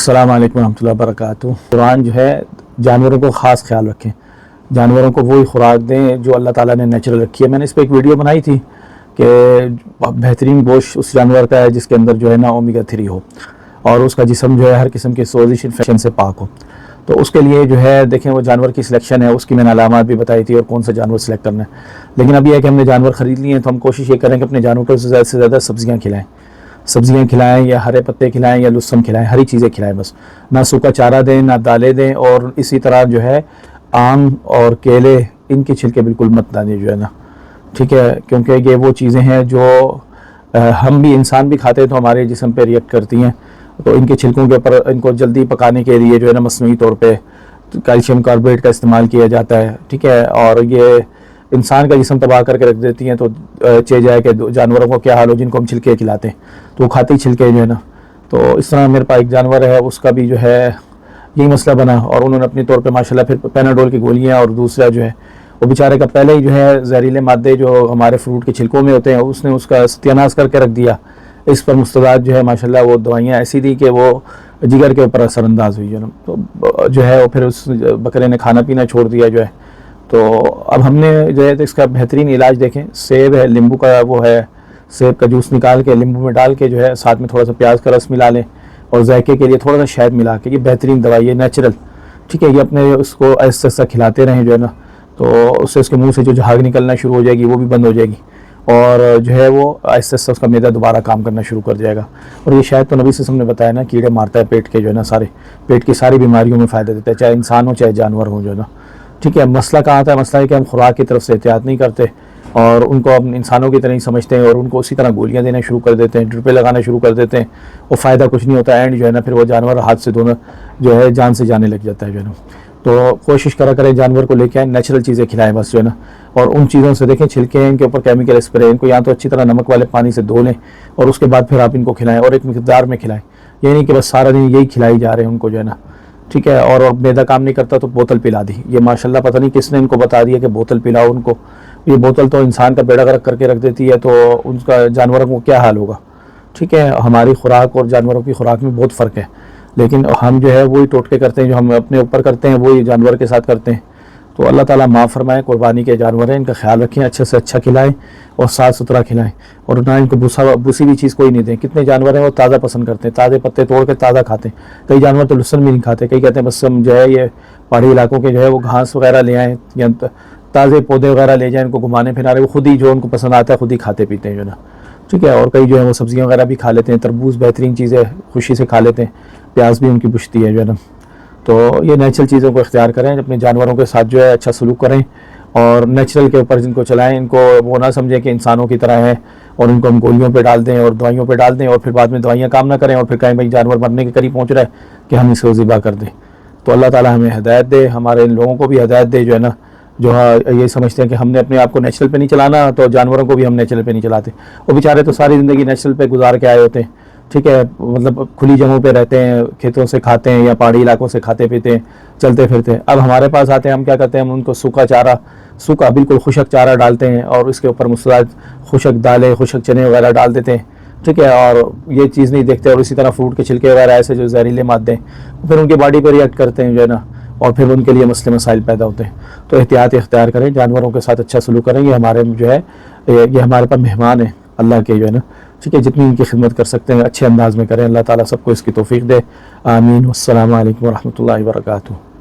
अस्सलाम वालेकुम रहमतुल्लाहि व बरकातुहू। कुरान जो है जानवरों को ख़ास ख्याल रखें, जानवरों को वही खुराक दें जो अल्लाह ताला ने नेचुरल रखी है। मैंने इस पर एक वीडियो बनाई थी कि बेहतरीन गोश्त उस जानवर का है जिसके अंदर जो है ना ओमेगा 3 हो और उसका जिस्म जो है हर किस्म के सोजिश इन्फेक्शन से पाक हो। तो उसके लिए जो है देखें वो जानवर की सिलेक्शन है, उसकी मैंने अलामात भी बताई थी और कौन सा जानवर सेलेक्ट करना है। लेकिन अब यह है कि हमने जानवर ख़रीद लिए हैं तो हम कोशिश ये करें कि अपने जानवर को ज़्यादा से ज़्यादा सब्जियाँ खिलाएं या हरे पत्ते खिलाएं या लहसुन खिलाएं, हरी चीज़ें खिलाएं, बस ना सूखा चारा दें ना दालें दें। और इसी तरह जो है आम और केले इनके छिलके बिल्कुल मत डालें जो है ना, ठीक है, क्योंकि ये वो चीज़ें हैं जो हम भी इंसान भी खाते हैं तो हमारे जिस्म पे रिएक्ट करती हैं। तो इनके छिलकों के ऊपर इनको जल्दी पकाने के लिए जो है ना मसनूई तौर पे कैल्शियम कार्बोनेट का इस्तेमाल किया जाता है, ठीक है, और ये इंसान का जिस्म तबाह करके रख देती हैं। तो चे जाए कि जानवरों को क्या हाल हो जिनको हम छिलके खिलाते हैं तो वो खाते ही छिलके जो है ना। तो इस तरह मेरे पास एक जानवर है, उसका भी जो है यही मसला बना और उन्होंने अपनी तौर पे माशाल्लाह फिर पैनाडोल की गोलियां और दूसरा जो है वो बेचारे का पहले ही जो है जहरीले मादे जो हमारे फ्रूट के छिलकों में होते हैं उसने उसका सत्यानाश करके रख दिया। इस पर मुस्तदाद जो है माशाल्लाह वो दवाइयाँ ऐसी दी कि वो जिगर के ऊपर असरअंदाज हुई है। तो जो है वो फिर उस बकरे ने खाना पीना छोड़ दिया जो है। तो अब हमने जो है तो इसका बेहतरीन इलाज देखें, सेब है, नींबू का वो है, सेब का जूस निकाल के नींबू में डाल के जो है साथ में थोड़ा सा प्याज का रस मिला लें और जायके के लिए थोड़ा सा शहद मिला के, ये बेहतरीन दवाई है, नेचुरल, ठीक है। ये अपने उसको ऐसा ऐसा खिलाते रहें जो है ना, तो उससे उसके मुंह से जो झाग निकलना शुरू हो जाएगी वो भी बंद हो जाएगी और जो है वो ऐसा ऐसा उसका मैदा दोबारा काम करना शुरू कर जाएगा। और ये शायद तो नबी से हमने बताया ना, कीड़े मारता है पेट के जो है ना, सारे पेट की सारी बीमारियों में फ़ायदा देता है, चाहे इंसान हो चाहे जानवर हो जो है ना, ठीक है। मसला कहाँ आता है? मसला है कि हम खुराक की तरफ से एहतियात नहीं करते और उनको हम इंसानों की तरह ही समझते हैं और उनको उसी तरह गोलियां देना शुरू कर देते हैं, ड्रिपें लगाना शुरू कर देते हैं और फ़ायदा कुछ नहीं होता। एंड जो है ना फिर वो जानवर हाथ से दोनों जो है जान से जाने लग जाता है जो है ना। तो कोशिश करा करें जानवर को लेके आए, नेचुरल चीज़ें खिलाएं बस जो है ना। और उन चीज़ों से देखें छिलके हैं इनके ऊपर केमिकल स्प्रे, इनको या तो अच्छी तरह नमक वाले पानी से धो लें और उसके बाद फिर आप इनको खिलाएं और एक मिकदार में खिलाएं। ये नहीं कि बस सारा दिन यही खिलाई जा रहे हैं उनको जो है ना, ठीक है। और मैदा काम नहीं करता तो बोतल पिला दी। ये माशाल्लाह पता नहीं किसने इनको बता दिया कि बोतल पिलाओ उनको। ये बोतल तो इंसान का बेड़ा गर्क करके रख देती है, तो उनका जानवरों को क्या हाल होगा, ठीक है। हमारी खुराक और जानवरों की खुराक में बहुत फ़र्क है, लेकिन हम जो है वही टोटके करते हैं जो हम अपने ऊपर करते हैं वही जानवर के साथ करते हैं। तो अल्लाह ताला माफ़ फरमाए, कुर्बानी के जानवर हैं, इनका ख्याल रखें, अच्छे से अच्छा खिलाएं और साफ़ सुथरा खिलाएं और ना इनको भूसी हुई चीज़ कोई नहीं दें। कितने जानवर हैं वो ताज़ा पसंद करते हैं, ताज़े पत्ते तोड़ के ताज़ा खाते हैं। कई जानवर तो लहसुन भी नहीं खाते, कई कहते हैं बस हम जो है ये पहाड़ी इलाकों के जो है वो घास वगैरह ले आएँ या ताज़े पौधे वगैरह ले जाएँ, इनको घुमाने फिराने, वो खुद ही जो उनको पसंद आता है खुद ही खाते पीते हैं जो ना, ठीक है। और कई जो है वो सब्ज़ियाँ वगैरह भी खा लेते हैं, तरबूज बेहतरीन चीज़ है, खुशी से खा लेते हैं, प्याज भी उनकी पुश्ती है जो है ना। तो ये नेचुरल चीज़ों को इख्तियार करें, अपने जानवरों के साथ जो है अच्छा सलूक करें और नेचुरल के ऊपर जिनको चलाएं, इनको वो ना समझें कि इंसानों की तरह है और इनको हम गोलियों पे डाल दें और दवाइयों पे डाल दें और फिर बाद में दवाइयाँ काम ना करें और फिर कहीं भाई जानवर मरने के करीब पहुँच रहा है कि हम इसको ज़िबा कर दें। तो अल्लाह ताला हमें हिदायत दे, हमारे इन लोगों को भी हिदायत दे जो है ना, जो ये समझते हैं कि हमने अपने आप को नेचुरल पे नहीं चलाना, तो जानवरों को भी हम नेचुरल पे नहीं चलाते। वो बेचारे तो सारी ज़िंदगी नेचुरल पे गुजार के आए होते हैं, ठीक है, मतलब खुली जगहों पे रहते हैं, खेतों से खाते हैं या पहाड़ी इलाकों से खाते पीते हैं, चलते फिरते हैं। अब हमारे पास आते हैं, हम क्या करते हैं, हम उनको सूखा चारा, सूखा बिल्कुल खुशक चारा डालते हैं और इसके ऊपर मुस्तदाद खुशक दालें, खुशक चने वगैरह डाल देते हैं, ठीक है। और ये चीज़ नहीं देखते और इसी तरह फ्रूट के छिलके वगैरह ऐसे जो जहरीले मादे हैं फिर उनकी बॉडी पर रिएक्ट करते हैं जो है ना, और फिर उनके लिए मसले मसाइल पैदा होते हैं। तो एहतियात इख्तियार करें, जानवरों के साथ अच्छा सलूक करें। ये हमारे जो है ये हमारे पास मेहमान है अल्लाह के जो है ना, ठीक है। जितनी इनकी खिदमत कर सकते हैं अच्छे अंदाज में करें। अल्लाह ताला सबको इसकी तौफीक दे। आमीन। वस्सलामु अलैकुम व रहमतुल्लाहि व बरकातुहू।